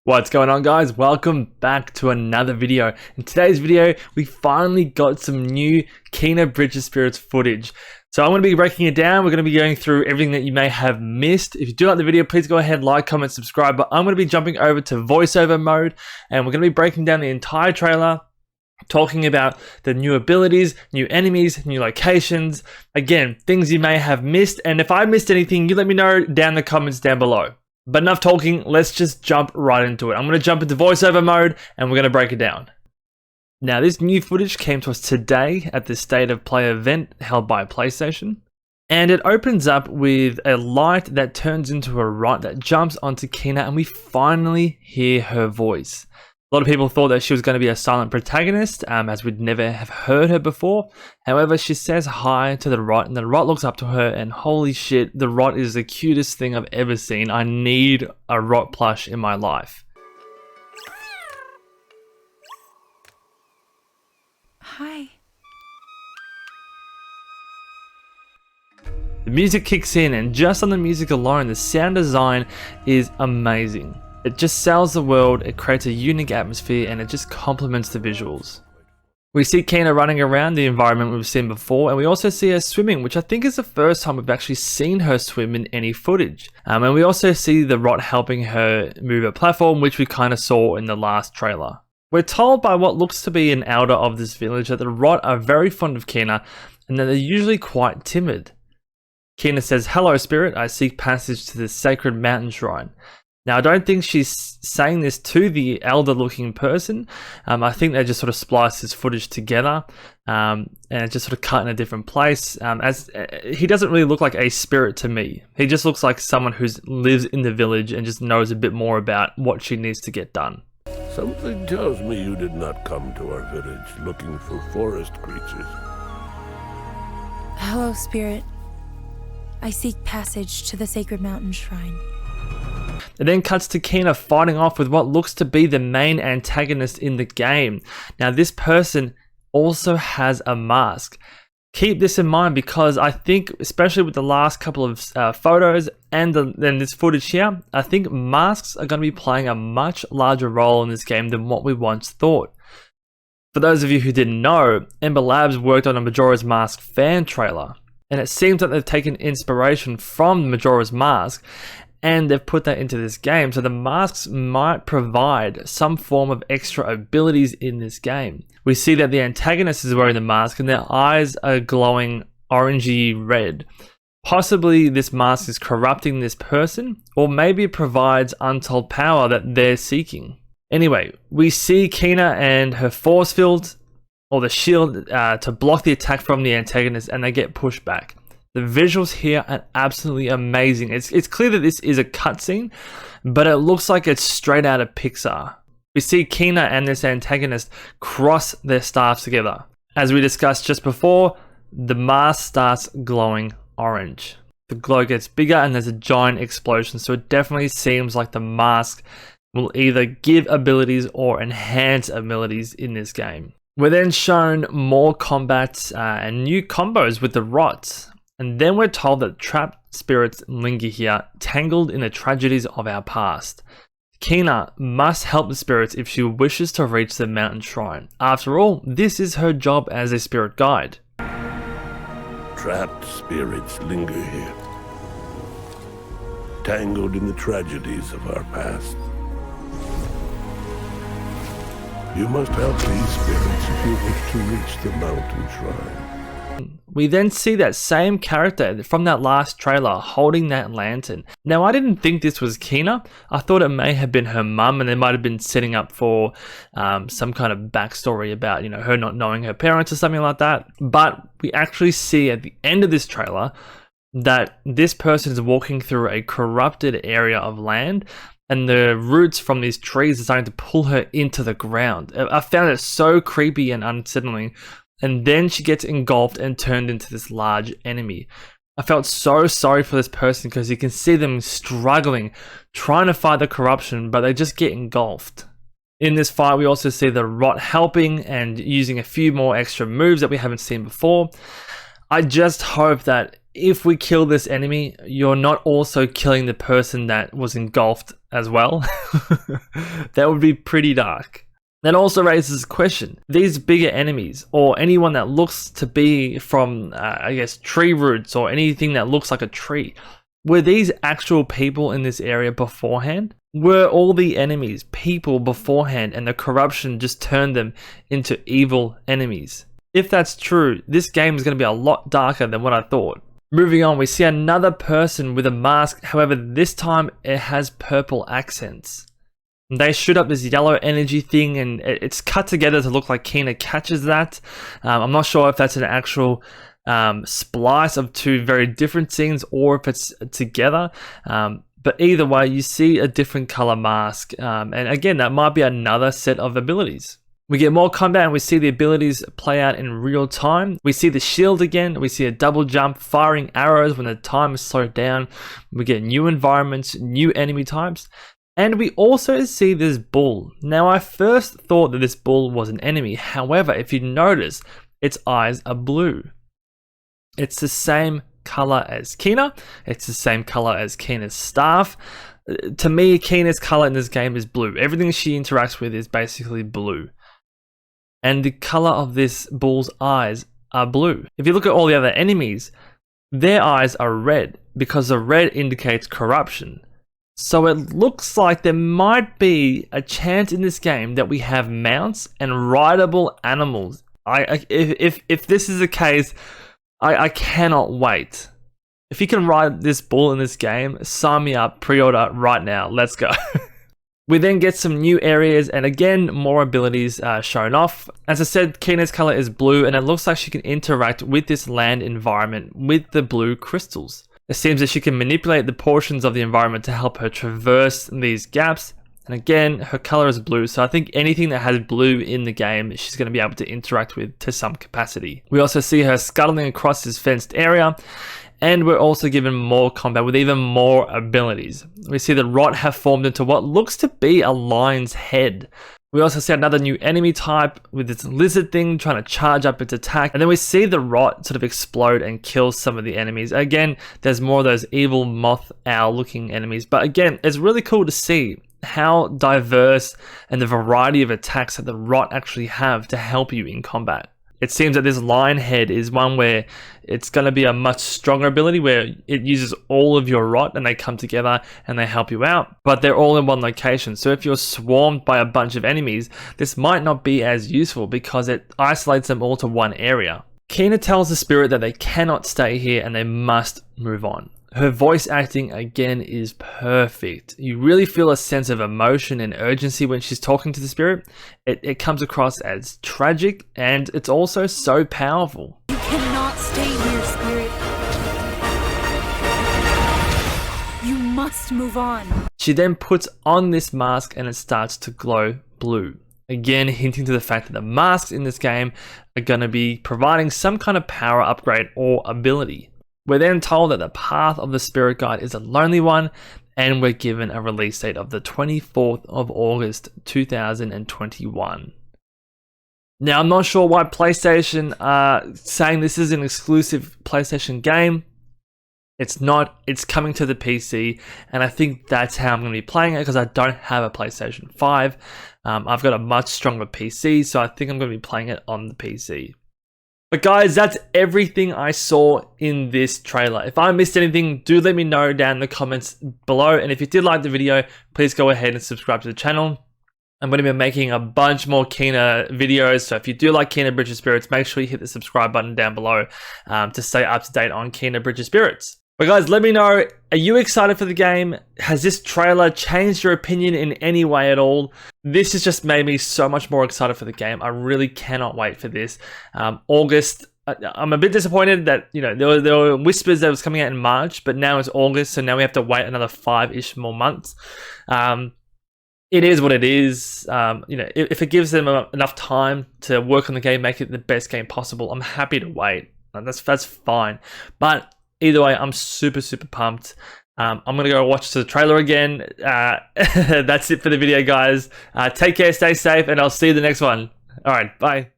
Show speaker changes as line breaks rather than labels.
What's going on, guys? Welcome back to another video. In today's video, we finally got some new Kena Bridge of Spirits footage. So I'm going to be breaking it down. We're going to be going through everything that you may have missed. If you do like the video, please go ahead, like, comment, subscribe. But I'm going to be jumping over to voiceover mode, and we're going to be breaking down the entire trailer, talking about the new abilities, new enemies, new locations. Again, things you may have missed. And if I missed anything, you let me know down in the comments down below. But enough talking, let's just jump right into it. I'm going to jump into voiceover mode and we're going to break it down. Now, this new footage came to us today at the State of Play event held by PlayStation. And it opens up with a light that turns into a rot that jumps onto Kena, and we finally hear her voice. A lot of people thought that she was going to be a silent protagonist, as we'd never have heard her before. However, she says hi to the rot, and the rot looks up to her, and holy shit, the rot is the cutest thing I've ever seen. I need a rot plush in my life.
Hi.
The music kicks in, and just on the music alone, the sound design is amazing. It just sells the world, it creates a unique atmosphere, and it just complements the visuals. We see Kena running around the environment we've seen before, and we also see her swimming, which I think is the first time we've actually seen her swim in any footage. And we also see the rot helping her move a platform, which we kind of saw in the last trailer. We're told by what looks to be an elder of this village that the rot are very fond of Kena, and that they're usually quite timid. Kena says, "Hello, spirit, I seek passage to the sacred mountain shrine." Now, I don't think she's saying this to the elder-looking person. I think they just sort of spliced this footage together, and it just sort of cut in a different place. As he doesn't really look like a spirit to me. He just looks like someone who lives in the village and just knows a bit more about what she needs to get done.
Something tells me you did not come to our village looking for forest creatures.
Hello, Spirit. I seek passage to the sacred mountain shrine.
It then cuts to Kena fighting off with what looks to be the main antagonist in the game. Now, this person also has a mask. Keep this in mind because I think, especially with the last couple of photos and then this footage here, I think masks are going to be playing a much larger role in this game than what we once thought. For those of you who didn't know, Ember Labs worked on a Majora's Mask fan trailer, and it seems that they've taken inspiration from Majora's Mask and they've put that into this game, so the masks might provide some form of extra abilities in this game. We see that the antagonist is wearing the mask and their eyes are glowing orangey red. Possibly this mask is corrupting this person, or maybe it provides untold power that they're seeking. Anyway, we see Kena and her force field, or the shield, to block the attack from the antagonist, and they get pushed back. The visuals here are absolutely amazing. It's clear that this is a cutscene, but it looks like it's straight out of Pixar. We see Kena and this antagonist cross their staffs together. As we discussed just before, the mask starts glowing orange. The glow gets bigger and there's a giant explosion, so it definitely seems like the mask will either give abilities or enhance abilities in this game. We're then shown more combat and new combos with the rots. And then we're told that trapped spirits linger here, tangled in the tragedies of our past. Kena must help the spirits if she wishes to reach the mountain shrine. After all, this is her job as a spirit guide.
Trapped spirits linger here, tangled in the tragedies of our past. You must help these spirits if you wish to reach the mountain shrine.
We then see that same character from that last trailer holding that lantern. Now, I didn't think this was Kena. I thought it may have been her mum, and they might have been setting up for some kind of backstory about, her not knowing her parents or something like that. But we actually see at the end of this trailer that this person is walking through a corrupted area of land, and the roots from these trees are starting to pull her into the ground. I found it so creepy and unsettling. And then she gets engulfed and turned into this large enemy. I felt so sorry for this person because you can see them struggling, trying to fight the corruption, but they just get engulfed. In this fight, we also see the rot helping and using a few more extra moves that we haven't seen before. I just hope that if we kill this enemy, you're not also killing the person that was engulfed as well. That would be pretty dark. That also raises a question. These bigger enemies, or anyone that looks to be from, I guess, tree roots or anything that looks like a tree, were these actual people in this area beforehand? Were all the enemies people beforehand and the corruption just turned them into evil enemies? If that's true, this game is going to be a lot darker than what I thought. Moving on, we see another person with a mask, however this time it has purple accents. They shoot up this yellow energy thing and it's cut together to look like Kina catches that. I'm not sure if that's an actual splice of two very different scenes or if it's together. But either way, you see a different color mask. And again, that might be another set of abilities. We get more combat and we see the abilities play out in real time. We see the shield again. We see a double jump, firing arrows when the time is slowed down. We get new environments, new enemy types. And we also see this bull. Now, I first thought that this bull was an enemy. However, if you notice, its eyes are blue. It's the same color as Kina. It's the same color as Kina's staff. To me, Kina's color in this game is blue. Everything she interacts with is basically blue. And the color of this bull's eyes are blue. If you look at all the other enemies, their eyes are red because the red indicates corruption. So it looks like there might be a chance in this game that we have mounts and rideable animals. If this is the case, I cannot wait. If you can ride this bull in this game, sign me up, pre-order right now. Let's go. We then get some new areas and again, more abilities shown off. As I said, Kina's color is blue and it looks like she can interact with this land environment with the blue crystals. It seems that she can manipulate the portions of the environment to help her traverse these gaps. And again, her color is blue, so I think anything that has blue in the game, she's going to be able to interact with to some capacity. We also see her scuttling across this fenced area. And we're also given more combat with even more abilities. We see the rot have formed into what looks to be a lion's head. We also see another new enemy type with this lizard thing trying to charge up its attack. And then we see the rot sort of explode and kill some of the enemies. Again, there's more of those evil moth owl looking enemies. But again, it's really cool to see how diverse and the variety of attacks that the rot actually have to help you in combat. It seems that this lion head is one where it's going to be a much stronger ability where it uses all of your rot and they come together and they help you out, but they're all in one location. So if you're swarmed by a bunch of enemies, this might not be as useful because it isolates them all to one area. Kina tells the spirit that they cannot stay here and they must move on. Her voice acting again is perfect. You really feel a sense of emotion and urgency when she's talking to the spirit. It comes across as tragic and it's also so powerful.
You cannot stay here, spirit. You must move on.
She then puts on this mask and it starts to glow blue. Again, hinting to the fact that the masks in this game are going to be providing some kind of power upgrade or ability. We're then told that the path of the spirit guide is a lonely one, and we're given a release date of the 24th of August 2021. Now, I'm not sure why PlayStation are saying this is an exclusive PlayStation game. It's not. It's coming to the PC, and I think that's how I'm going to be playing it because I don't have a PlayStation 5. I've got a much stronger PC, so I think I'm going to be playing it on the PC. But guys, that's everything I saw in this trailer. If I missed anything, do let me know down in the comments below. And if you did like the video, please go ahead and subscribe to the channel. I'm going to be making a bunch more Kina videos. So if you do like Kena Bridge of Spirits, make sure you hit the subscribe button down below to stay up to date on Kena Bridge of Spirits. But guys, let me know, are you excited for the game? Has this trailer changed your opinion in any way at all? This has just made me so much more excited for the game. I really cannot wait for this. August, I'm a bit disappointed that, you know, there were whispers that it was coming out in March, but now it's August, so now we have to wait another 5-ish more months. It is what it is. You know, if it gives them enough time to work on the game, make it the best game possible, I'm happy to wait. That's fine. But either way, I'm super pumped. I'm going to go watch the trailer again. That's it for the video, guys. Take care, stay safe, and I'll see you in the next one. All right, bye.